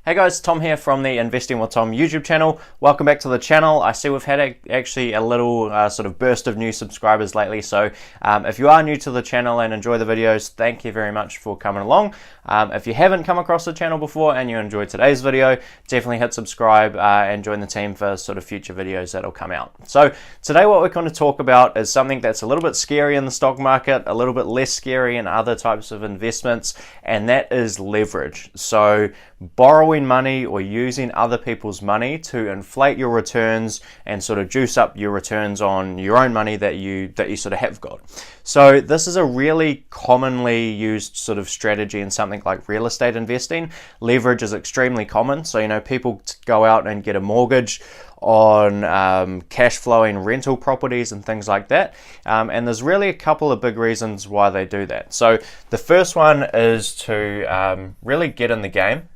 Hey guys, Tom here from the Investing with Tom YouTube channel. Welcome back to the channel. I see we've had actually a little sort of burst of new subscribers lately, so if you are new to the channel and enjoy the videos, thank you very much for coming along. If you haven't come across the channel before and you enjoyed today's video, definitely hit subscribe and join the team for sort of future videos that'll come out. So today what we're going to talk about is something that's a little bit scary in the stock market, a little bit less scary in other types of investments, and that is leverage. So borrowing money or using other people's money to inflate your returns and sort of juice up your returns on your own money that you sort of have got. So this is a really commonly used sort of strategy in something like real estate investing. Leverage is extremely common. So, you know, people go out and get a mortgage on cash flowing rental properties and things like that. And there's really a couple of big reasons why they do that. So the first one is to really get in the game.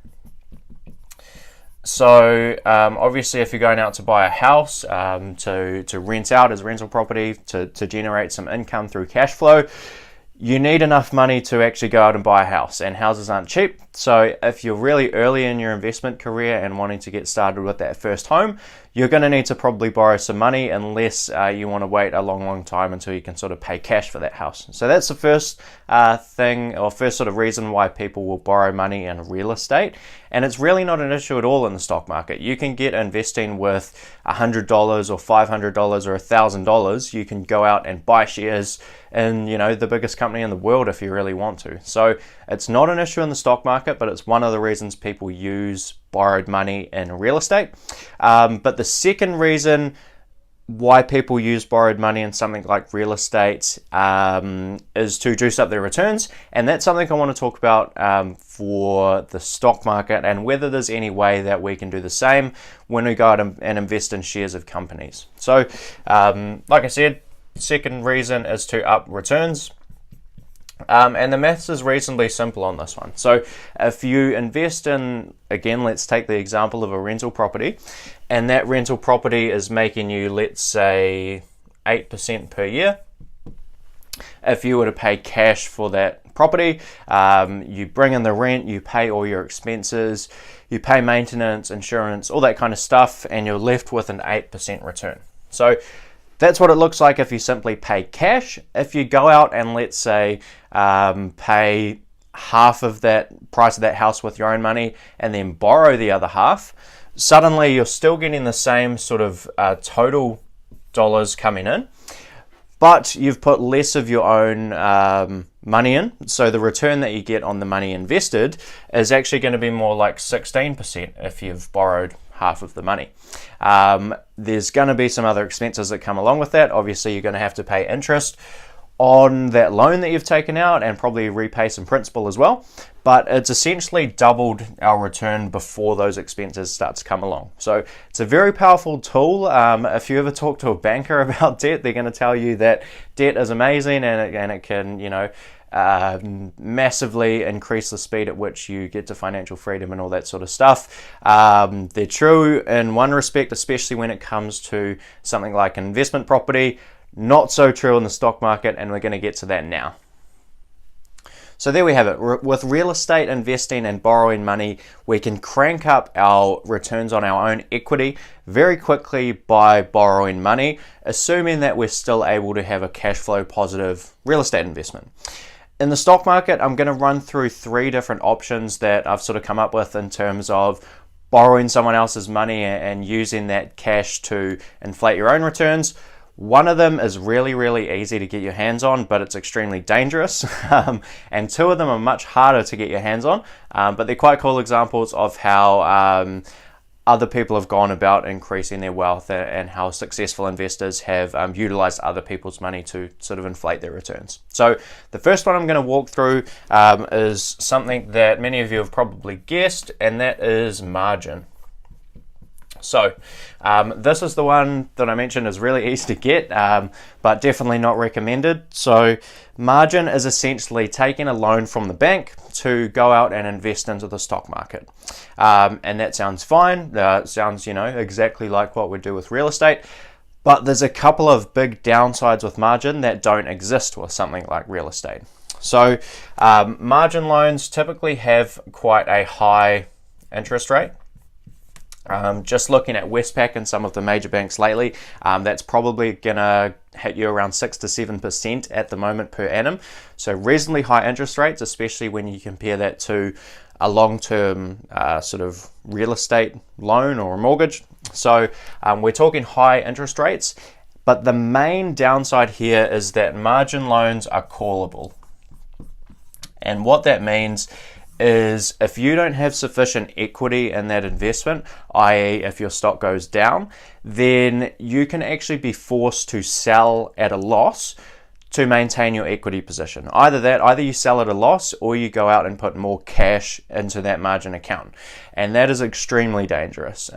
So obviously if you're going out to buy a house to rent out as a rental property to generate some income through cash flow, you need enough money to actually go out and buy a house, and houses aren't cheap. So if you're really early in your investment career and wanting to get started with that first home, you're going to need to probably borrow some money unless you want to wait a long time until you can sort of pay cash for that house. So that's the first thing, or first sort of reason why people will borrow money in real estate. And it's really not an issue at all in the stock market. You can get investing with $100 or $500 or $1,000. You can go out and buy shares in, you know, the biggest company in the world if you really want to. So it's not an issue in the stock market, but it's one of the reasons people use borrowed money in real estate. But the second reason why people use borrowed money in something like real estate is to juice up their returns, and that's something I want to talk about for the stock market, and whether there's any way that we can do the same when we go out and invest in shares of companies. So like I said, second reason is to up returns. And the maths is reasonably simple on this one. So if you invest in, again, let's take the example of a rental property, and that rental property is making you, let's say, 8% per year. If you were to pay cash for that property, you bring in the rent, you pay all your expenses, you pay maintenance, insurance, all that kind of stuff, and you're left with an 8% return. So that's what it looks like if you simply pay cash. If you go out and, let's say, pay half of that price of that house with your own money and then borrow the other half, suddenly you're still getting the same sort of total dollars coming in, but you've put less of your own money in. So the return that you get on the money invested is actually going to be more like 16% if you've borrowed half of the money. There's going to be some other expenses that come along with that. Obviously, you're going to have to pay interest on that loan that you've taken out and probably repay some principal as well. But it's essentially doubled our return before those expenses start to come along. So it's a very powerful tool. If you ever talk to a banker about debt, they're going to tell you that debt is amazing and it can, you know, massively increase the speed at which you get to financial freedom and all that sort of stuff. They're true in one respect, especially when it comes to something like an investment property. Not so true in the stock market, and we're going to get to that now. So there we have it. With real estate investing and borrowing money, we can crank up our returns on our own equity very quickly by borrowing money, assuming that we're still able to have a cash flow positive real estate investment. In the stock market, I'm going to run through three different options that I've sort of come up with in terms of borrowing someone else's money and using that cash to inflate your own returns. One of them is really easy to get your hands on, but it's extremely dangerous. And two of them are much harder to get your hands on, but they're quite cool examples of how other people have gone about increasing their wealth and how successful investors have utilized other people's money to sort of inflate their returns. So the first one I'm going to walk through is something that many of you have probably guessed, and that is margin. So this is the one that I mentioned is really easy to get, but definitely not recommended. So margin is essentially taking a loan from the bank to go out and invest into the stock market. And that sounds fine. It sounds, you know, exactly like what we do with real estate. But there's a couple of big downsides with margin that don't exist with something like real estate. So margin loans typically have quite a high interest rate. Just looking at Westpac and some of the major banks lately, that's probably going to hit you around 6 to 7% at the moment per annum. So reasonably high interest rates, especially when you compare that to a long-term sort of real estate loan or a mortgage. So we're talking high interest rates, but the main downside here is that margin loans are callable. And what that means is if you don't have sufficient equity in that investment, i.e. if your stock goes down, then you can actually be forced to sell at a loss to maintain your equity position. Either you sell at a loss or you go out and put more cash into that margin account. And that is extremely dangerous.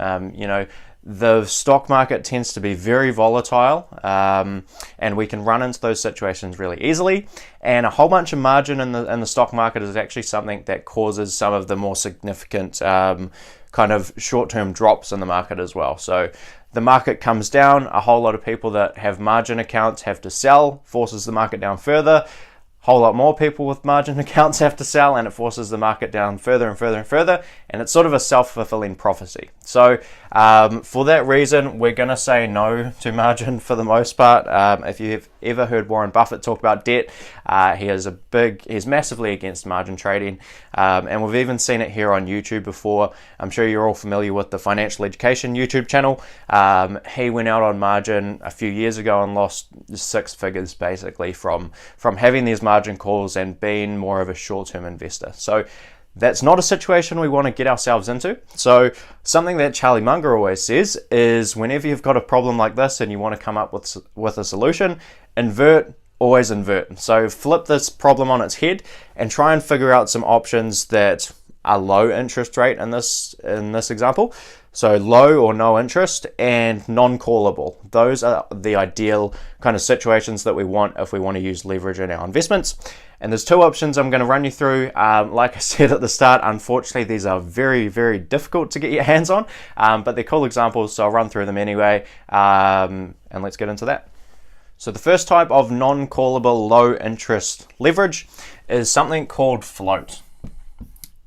The stock market tends to be very volatile, and we can run into those situations really easily. And a whole bunch of margin in the stock market is actually something that causes some of the more significant kind of short-term drops in the market as well. So the market comes down, a whole lot of people that have margin accounts have to sell, forces the market down further. Whole lot more people with margin accounts have to sell, and it forces the market down further and further and further, and it's sort of a self-fulfilling prophecy. So for that reason, we're going to say no to margin for the most part. If you've ever heard Warren Buffett talk about debt, he's massively against margin trading, and we've even seen it here on YouTube before. I'm sure you're all familiar with the Financial Education YouTube channel. He went out on margin a few years ago and lost 6 figures basically from having these margin calls and being more of a short-term investor. So that's not a situation we want to get ourselves into. So something that Charlie Munger always says is whenever you've got a problem like this and you want to come up with a solution, always invert. So flip this problem on its head and try and figure out some options that are low interest rate in this example. So low or no interest and non-callable. Those are the ideal kind of situations that we want if we want to use leverage in our investments. And there's 2 options I'm going to run you through. Like I said at the start, unfortunately, these are very, very difficult to get your hands on, but they're cool examples, so I'll run through them anyway, and let's get into that. So the first type of non-callable low interest leverage is something called float.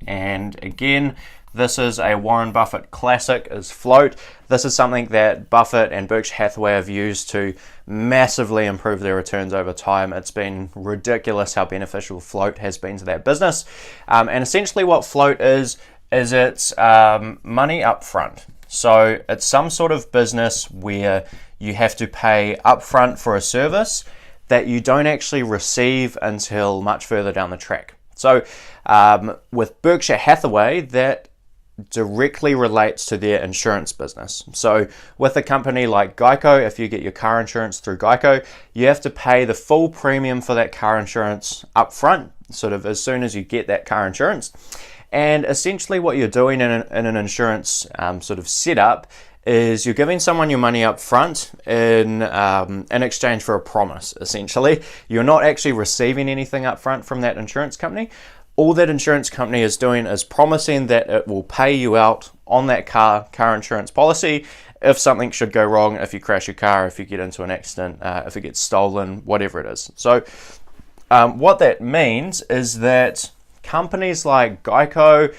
And again, this is a Warren Buffett classic, is float. This is something that Buffett and Berkshire Hathaway have used to massively improve their returns over time. It's been ridiculous how beneficial float has been to that business. And essentially what float is it's money up front. So it's some sort of business where you have to pay upfront for a service that you don't actually receive until much further down the track. So with Berkshire Hathaway, that directly relates to their insurance business. So with a company like Geico, if you get your car insurance through Geico, you have to pay the full premium for that car insurance upfront, sort of as soon as you get that car insurance. And essentially what you're doing in an insurance sort of setup is you're giving someone your money up front in exchange for a promise, essentially. You're not actually receiving anything up front from that insurance company. All that insurance company is doing is promising that it will pay you out on that car insurance policy if something should go wrong, if you crash your car, if you get into an accident, if it gets stolen, whatever it is. So what that means is that companies like Geico,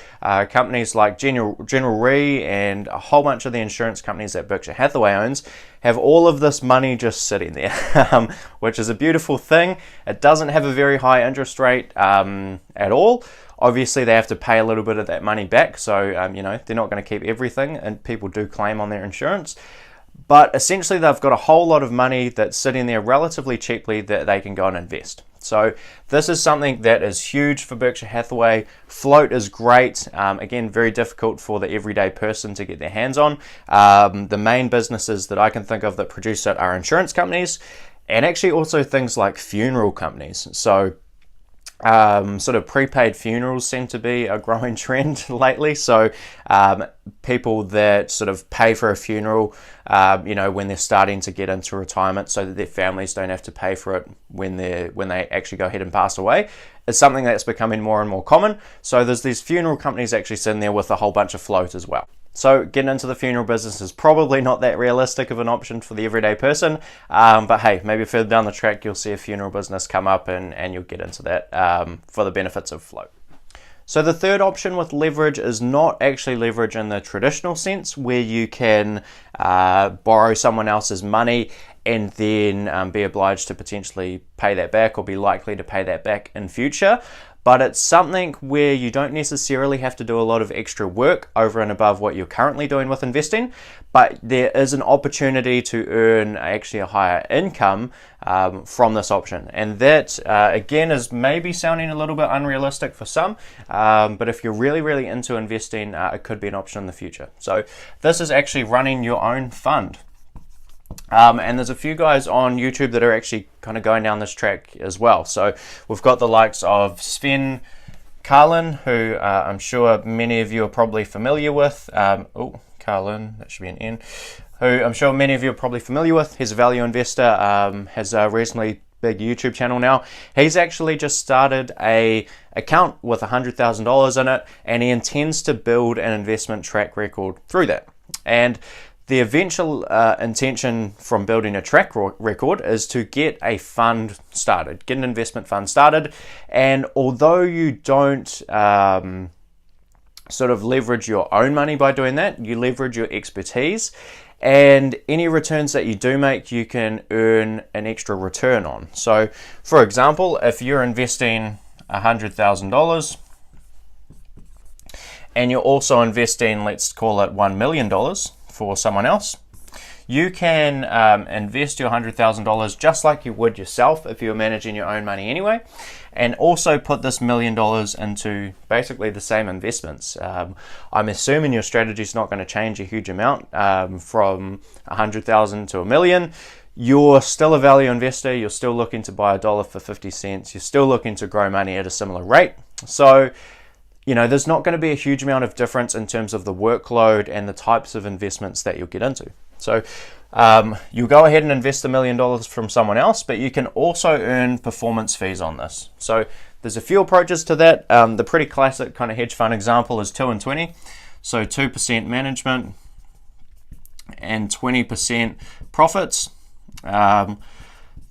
companies like General Re, and a whole bunch of the insurance companies that Berkshire Hathaway owns have all of this money just sitting there, which is a beautiful thing. It doesn't have a very high interest rate at all. Obviously, they have to pay a little bit of that money back, so they're not going to keep everything, and people do claim on their insurance. But essentially, they've got a whole lot of money that's sitting there relatively cheaply that they can go and invest. So this is something that is huge for Berkshire Hathaway. Float is great. Again, very difficult for the everyday person to get their hands on. The main businesses that I can think of that produce it are insurance companies and actually also things like funeral companies. So sort of prepaid funerals seem to be a growing trend lately. So people that sort of pay for a funeral, when they're starting to get into retirement, so that their families don't have to pay for it when they actually go ahead and pass away, is something that's becoming more and more common. So there's these funeral companies actually sitting there with a whole bunch of float as well. So getting into the funeral business is probably not that realistic of an option for the everyday person, but hey, maybe further down the track you'll see a funeral business come up and you'll get into that for the benefits of float. So the third option with leverage is not actually leverage in the traditional sense, where you can borrow someone else's money and then be obliged to potentially pay that back or be likely to pay that back in future. But it's something where you don't necessarily have to do a lot of extra work over and above what you're currently doing with investing, but there is an opportunity to earn actually a higher income from this option. And that, again, is maybe sounding a little bit unrealistic for some, but if you're really, really into investing, it could be an option in the future. So this is actually running your own fund. And there's a few guys on YouTube that are actually kind of going down this track as well. So we've got the likes of Sven Carlin, who I'm sure many of you are probably familiar with. Carlin, that should be an N. Who I'm sure many of you are probably familiar with. He's a value investor, has a reasonably big YouTube channel now. He's actually just started a account with $100,000 in it, and he intends to build an investment track record through that. And the eventual intention from building a track record is to get a fund started, get an investment fund started. And although you don't sort of leverage your own money by doing that, you leverage your expertise. And any returns that you do make, you can earn an extra return on. So, for example, if you're investing $100,000 and you're also investing, let's call it $1 million for someone else, you can invest your $100,000 just like you would yourself if you were managing your own money anyway, and also put this $1 million into basically the same investments. I'm assuming your strategy is not going to change a huge amount from $100,000 to $1 million. You're still a value investor. You're still looking to buy $1 for 50 cents. You're still looking to grow money at a similar rate. So, you know, there's not going to be a huge amount of difference in terms of the workload and the types of investments that you'll get into. So you'll go ahead and invest $1 million from someone else, but you can also earn performance fees on this. So there's a few approaches to that. The pretty classic kind of hedge fund example is 2 and 20. So 2% management and 20% profits.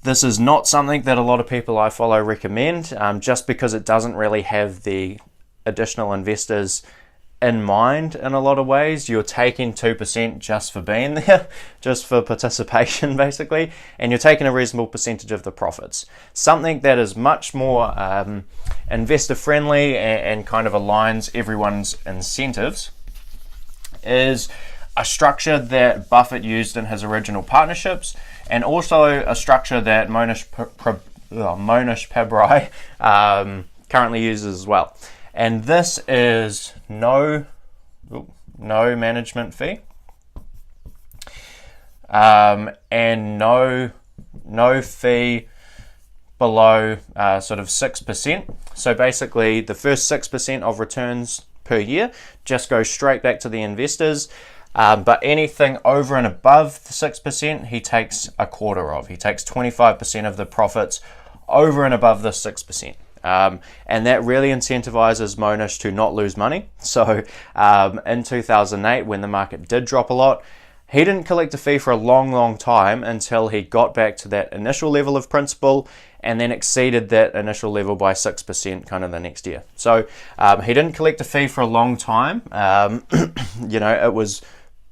This is not something that a lot of people I follow recommend, just because it doesn't really have the additional investors in mind in a lot of ways. You're taking 2% just for being there, just for participation basically, and you're taking a reasonable percentage of the profits. Something that is much more investor friendly and kind of aligns everyone's incentives is a structure that Buffett used in his original partnerships, and also a structure that Mohnish Pabrai currently uses as well. And this is no management fee, and no fee below sort of 6%. So basically, the first 6% of returns per year just goes straight back to the investors. But anything over and above the 6%, he takes a quarter of. He takes 25% of the profits over and above the 6%. And that really incentivizes Mohnish to not lose money. So in 2008, when the market did drop a lot, he didn't collect a fee for a long time until he got back to that initial level of principal and then exceeded that initial level by 6% kind of the next year. So he didn't collect a fee for a long time. You know, it was...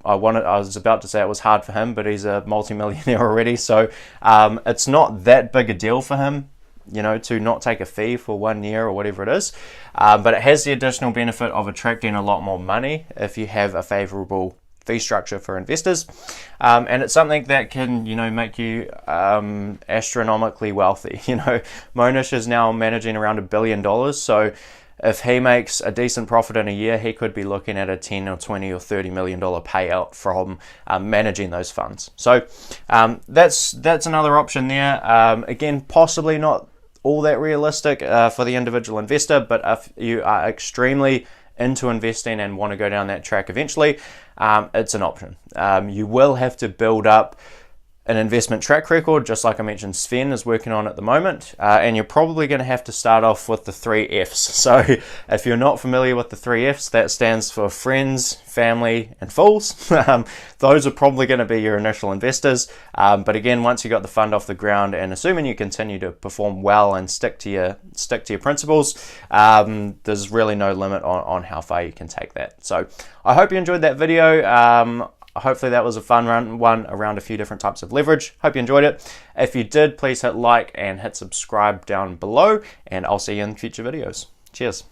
I was about to say it was hard for him, but he's a multimillionaire already. So it's not that big a deal for him, you know, to not take a fee for 1 year or whatever it is. But it has the additional benefit of attracting a lot more money if you have a favorable fee structure for investors. And it's something that can, you know, make you astronomically wealthy. You know, Mohnish is now managing around $1 billion. So if he makes a decent profit in a year, he could be looking at a 10 or 20 or $30 million payout from managing those funds. So that's another option there. Again, possibly not all that realistic for the individual investor, but if you are extremely into investing and want to go down that track eventually, it's an option. You will have to build up an investment track record, just like I mentioned Sven is working on at the moment, and you're probably going to have to start off with the 3 F's. So if you're not familiar with the 3 F's, that stands for friends, family, and fools. Those are probably going to be your initial investors, but again, once you got the fund off the ground, and assuming you continue to perform well and stick to your principles, there's really no limit on how far you can take that. So I hope you enjoyed that video. Hopefully that was a fun one around a few different types of leverage. Hope you enjoyed it. If you did, please hit like and hit subscribe down below, and I'll see you in future videos. Cheers.